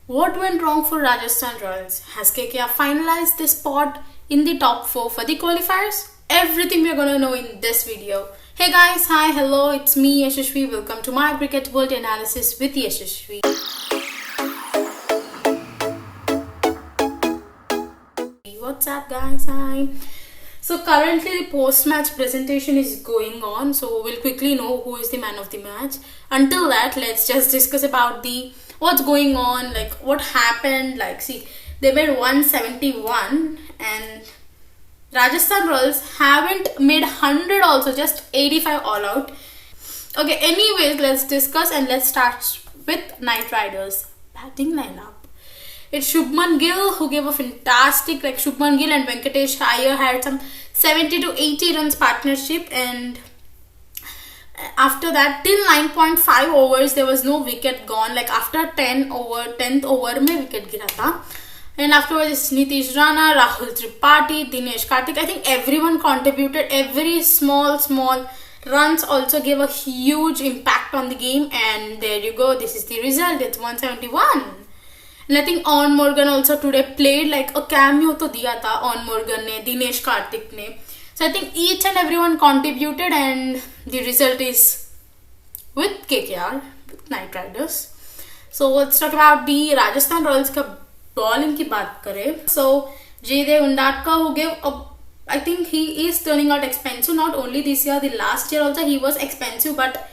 What went wrong for Rajasthan Royals? Has KKR finalized this spot in the top 4 for the qualifiers? Everything we're gonna know in this video. Hey guys, hi, hello, it's me Yashashvi. Welcome to my Cricket World Analysis with Yashashvi. What's up guys, hi. So currently the post-match presentation is going on, so we'll quickly know who is the man of the match. Until that, let's just discuss about the what's going on, like what happened. Like, see, they made 171 and Rajasthan Royals haven't made 100 also, just 85 all out. Okay, anyways, let's discuss and let's start with Knight Riders batting lineup. It's Shubman Gill who gave a fantastic, like Shubman Gill and Venkatesh Iyer had some 70 to 80 runs partnership, and after that till 9.5 overs there was no wicket gone. Like after 10th over mein wicket gira tha, and afterwards it's Nitish Rana, Rahul Tripathi, Dinesh Karthik. I think everyone contributed. Every small runs also gave a huge impact on the game, and there you go, this is the result. It's 171. And I think On Morgan also today played, like a cameo to diya tha On Morgan ne, Dinesh Karthik ne. So I think each and everyone contributed, and the result is with KKR, with Knight Riders. So let's talk about the Rajasthan Royals ka bowling ki baat kare. So Jaydev Unadkat, who gave a, I think he is turning out expensive. Not only this year, the last year also he was expensive, but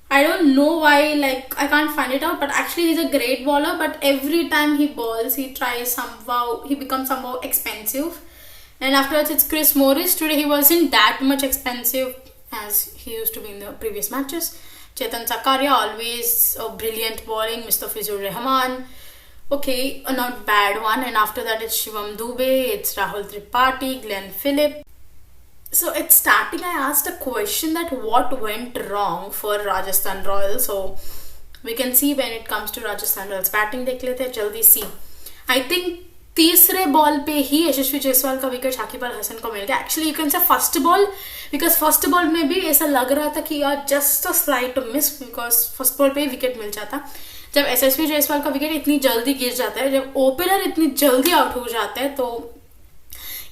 I don't know why, like I can't find it out, but actually he's a great bowler, but every time he bowls, he becomes somehow expensive. And afterwards it's Chris Morris. Today he wasn't that much expensive as he used to be in the previous matches. Chetan Sakaria, always a brilliant bowling. Mustafizur Rahman, okay, a not bad one. And after that it's Shivam Dube, it's Rahul Tripathi, Glenn Phillip. So at starting I asked a question that what went wrong for Rajasthan Royals. So we can see when it comes to Rajasthan Royals batting, देख लेते हैं जल्दी सी. I think तीसरे ball पे ही यशस्वी जायसवाल का wicket Shakib Al Hasan को मिल गया. Actually you can say first ball, because first ball में भी ऐसा लग रहा था कि यार just a slight miss, because first ball पे ही विकेट मिल जाता. जब यशस्वी जायसवाल का विकेट इतनी जल्दी गिर जाता है, जब ओपनर इतनी जल्दी आउट हो जाता है, तो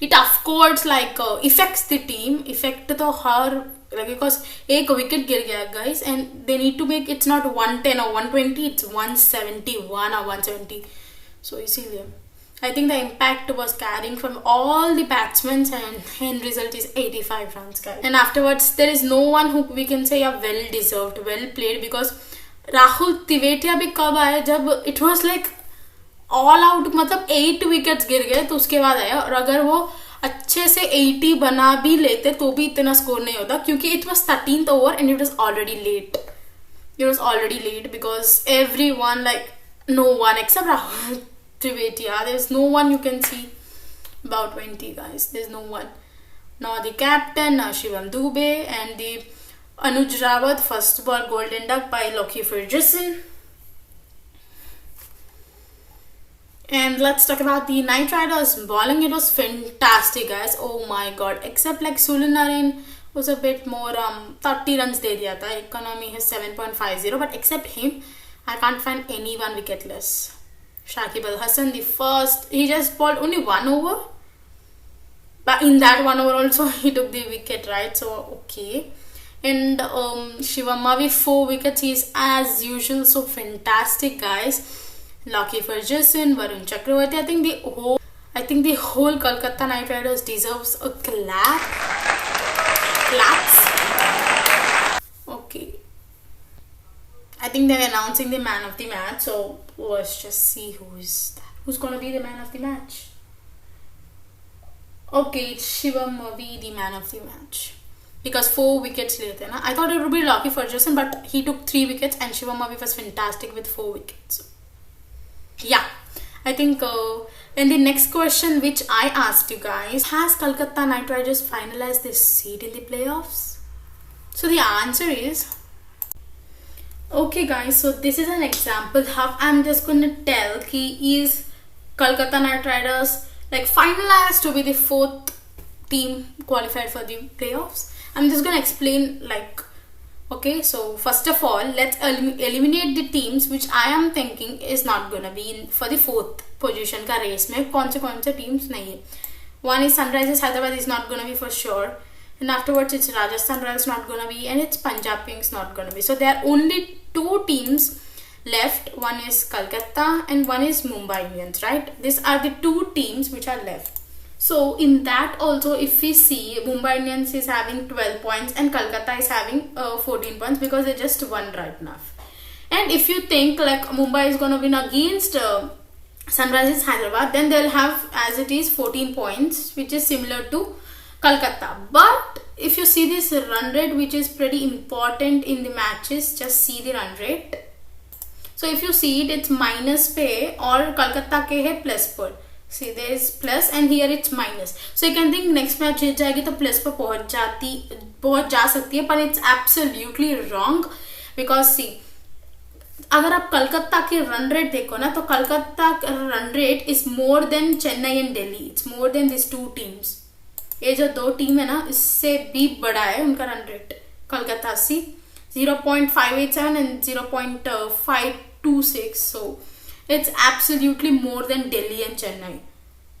it of course like affects the team. Effect तो हर, like because एक विकेट गिर गया guys, and they need to make, it's not 110 or 120, it's 171 or 170. So इसीलिए I think the impact was carrying from all the batsmen, and end result is 85 runs guys. And afterwards there is no one who we can say well deserved, well played, because Rahul Tewatia भी कब आया, जब it was like all out, मतलब 8 wickets गिर गए तो उसके बाद आया. और अगर वो अच्छे से 80 बना भी लेते तो भी इतना स्कोर नहीं होता, क्योंकि it was 13th over and it was already late. Because everyone, like no one except Rahul त्रिवेटिया, there is no one you can see about 20 guys. There's no one. Now the captain, Shivam Dube, and the Anuj Rawat, first ball golden duck by Lockie Ferguson. And let's talk about the Knight Riders bowling. It was fantastic guys, oh my god, except like Sulin Narain was a bit more 30 runs de diya tha. Economy has 7.50, but except him I can't find anyone wicketless. Shakib Al Hasan, the first, he just bowled only 1 over, but in that 1 over also he took the wicket, right? So okay. And Shivam Mavi 4 wickets, he's as usual so fantastic guys. Lockie Ferguson, Varun Chakravarti. I think the whole Kolkata Knight Riders deserves a claps. Okay. I think they're announcing the man of the match, so let's just see who's gonna be the man of the match. Okay, it's Shivam Mavi, the man of the match, because 4 wickets लिए थे ना. I thought it would be Lockie Ferguson, but he took 3 wickets, and Shivam Mavi was fantastic with 4 wickets. Yeah, I think in the next question which I asked you guys, has Kolkata Knight Riders finalized their seat in the playoffs? So the answer is okay guys. So this is an example how I'm just gonna tell ki is Kolkata Knight Riders like finalized to be the 4th team qualified for the playoffs. I'm just gonna explain like Okay, so first of all, let's eliminate the teams which I am thinking is not gonna be in for the fourth position का race में कौन से teams नहीं है. One is Sunrisers Hyderabad is not gonna be for sure, and afterwards it's Rajasthan Royals not gonna be, and it's Punjab Kings not gonna be. So there are only two teams left. One is Kolkata and one is Mumbai Indians, right? These are the two teams which are left. So in that also, if we see, Mumbai Indians is having 12 points and Kolkata is having 14 points because they just won right now. And if you think like Mumbai is gonna win against Sunrisers Hyderabad, then they'll have as it is 14 points, which is similar to Kolkata. But if you see this run rate, which is pretty important in the matches, just see the run rate. So if you see it, it's minus पे और Kolkata के है plus पर. See, there is plus and here it's minus. So you can think next match जीत जाएगी तो plus पर पहुंच जा सकती है, but it's absolutely wrong because see, अगर आप कलकत्ता के रन रेट देखो ना, तो Calcutta run rate is more than Chennai and Delhi. It's more than this two teams. ये जो दो टीम है ना, इससे भी बड़ा है उनका run rate. Calcutta C 0.587 and 0.526. So it's absolutely more than Delhi and Chennai.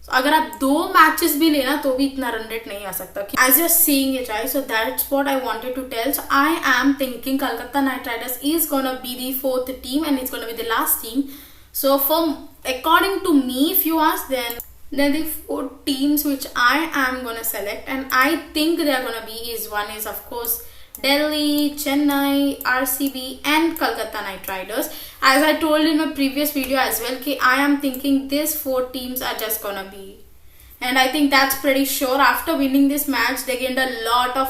So अगर आप दो मैचेस भी लेना तो भी इतना रन रेट नहीं आ सकता. As you're seeing it, right? So that's what I wanted to tell. So I am thinking Kolkata Knight Riders is gonna be the fourth team and it's gonna be the last team. So according to me, if you ask, then the four teams which I am gonna select and I think they are gonna be one is of course Delhi, Chennai, RCB and Kolkata Knight Riders. As I told in my previous video as well, I am thinking these four teams are just gonna be, and I think that's pretty sure. After winning this match, they gained a lot of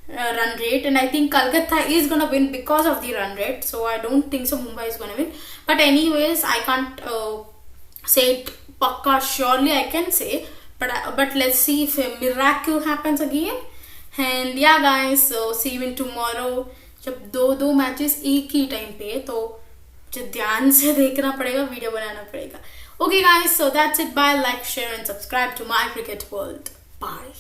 run rate, and I think Kolkata is gonna win because of the run rate. So I don't think so Mumbai is gonna win. But anyways, I can't say it pakka surely. I can say, but let's see if a miracle happens again. And yeah guys, so see you in tomorrow. जब दो matches एक ही time पे, तो ध्यान से देखना पड़ेगा, video बनाना पड़ेगा. Okay guys, so that's it. Bye, like, share and subscribe to my cricket world. Bye.